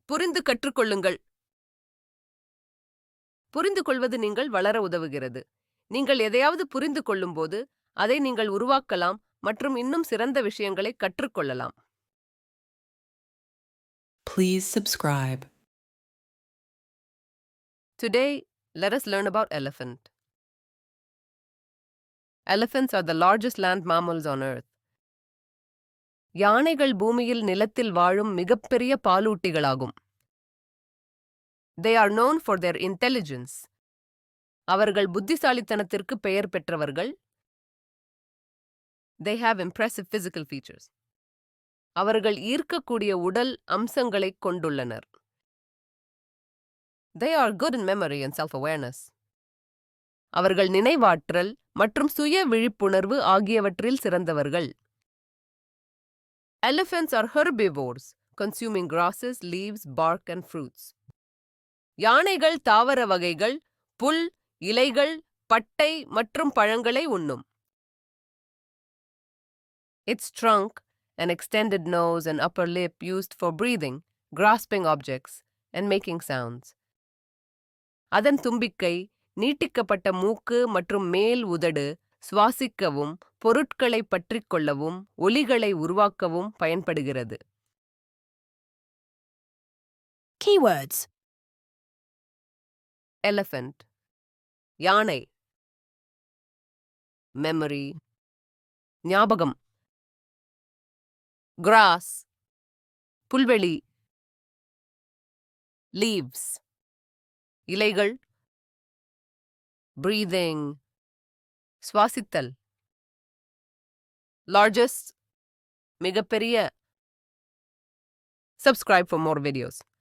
புரிந்து கற்றுக்கொள்ளுங்கள். புரிந்து கொள்வது நீங்கள் வளர உதவுகிறது. நீங்கள் எதையாவது புரிந்து கொள்ளும்போது அதை நீங்கள் உருவாக்கலாம் மற்றும் இன்னும் சிறந்த விஷயங்களை கற்றுக்கொள்ளலாம். Please subscribe. Today, let us learn about elephant. Elephants are the largest land mammals on earth. யானைகள் பூமியில் நிலத்தில் வாழும் மிகப்பெரிய பாலூட்டிகளாகும். They are known for their intelligence. அவர்கள் புத்திசாலித்தனத்திற்கு பெயர் பெற்றவர்கள். They have impressive physical features. அவர்கள் ஈர்க்கக்கூடிய உடல் அம்சங்களைக் கொண்டுள்ளனர். They are good in memory and self-awareness. அவர்கள் நினைவாற்றல் மற்றும் சுய விழிப்புணர்வு ஆகியவற்றில் சிறந்தவர்கள். Elephants are herbivores, consuming grasses, leaves, bark and fruits. யானைகள் தாவர வகைகள், புல், இலைகள், பட்டை மற்றும் பழங்களை உண்ணும். Its trunk, an extended nose and upper lip used for breathing, grasping objects, and making sounds. அதன் தும்பிக்கை, நீட்டிக்கப்பட்ட மூக்கு மற்றும் மேல் உதடு சுவாசிக்கவும், பொருட்களை பற்றிக் கொள்ளவும், ஒலிகளை உருவாக்கவும் பயன்படுகிறது. Keywords. Elephant, யானை. Memory, ஞாபகம். Grass, புல்வெளி. Leaves, இலைகள். Breathing, சுவாசித்தல். Largest, மிகப்பெரிய. Subscribe for more videos.